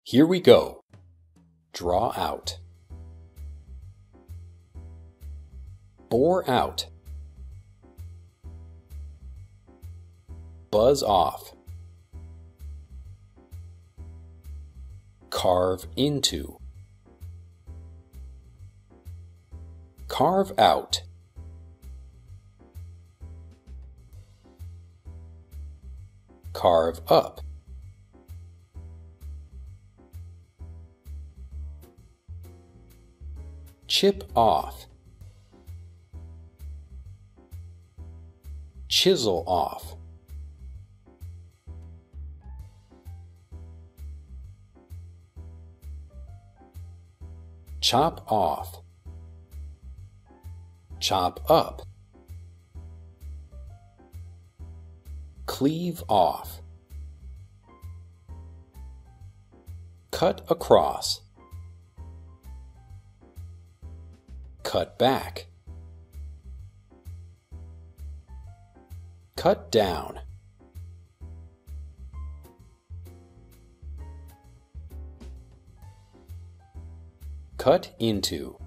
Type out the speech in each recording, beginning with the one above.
Here we go. Draw out. Bore out. Buzz off. Carve into. Carve out. Carve up. Chip off. Chisel off. Chop off. Chop up. Cleave off. Cut across. Cut back. Cut down. Cut into.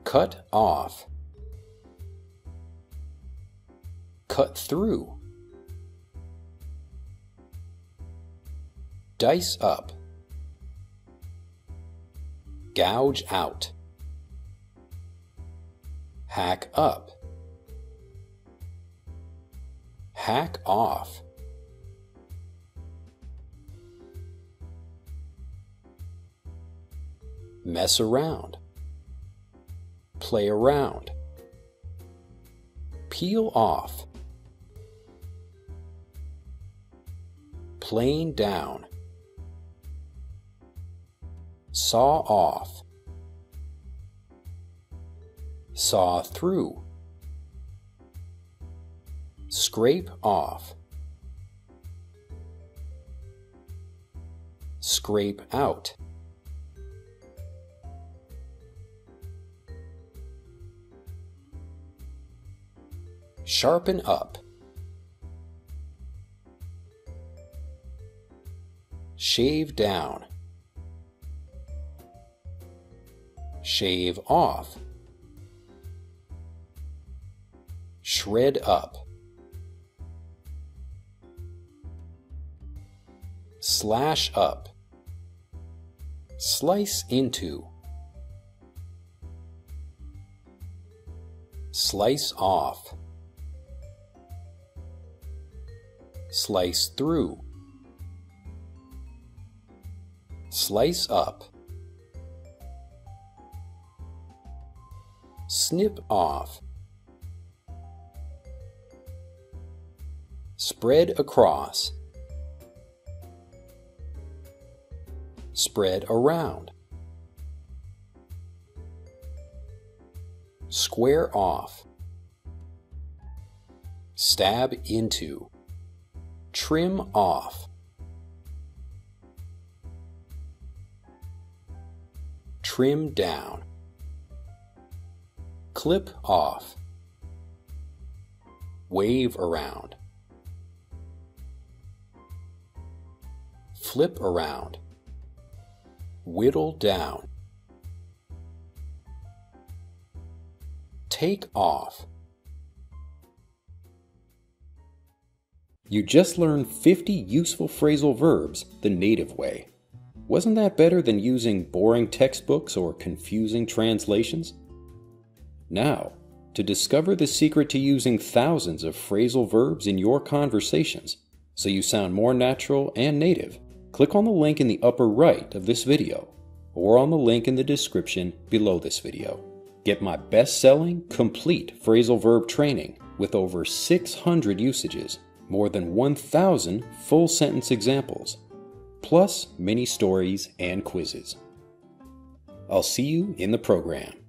Cut off. Cut through. Dice up. Gouge out. Hack up. Hack off. Mess around. Play around. Peel off. Plane down. Saw off. Saw through. Scrape off. Scrape out. Sharpen up. Shave down. Shave off. Shred up. Slash up. Slice into. Slice off. Slice through. Slice up. Snip off. Spread across. Spread around. Square off. Stab into. Trim off. Trim down. Clip off. Wave around. Flip around. Whittle down. Take off. You just learned 50 useful phrasal verbs the native way. Wasn't that better than using boring textbooks or confusing translations? Now, to discover the secret to using thousands of phrasal verbs in your conversations so you sound more natural and native, click on the link in the upper right of this video or on the link in the description below this video. Get my best-selling, complete phrasal verb training with over 600 usages, more than 1,000 full sentence examples, plus mini stories and quizzes. I'll see you in the program.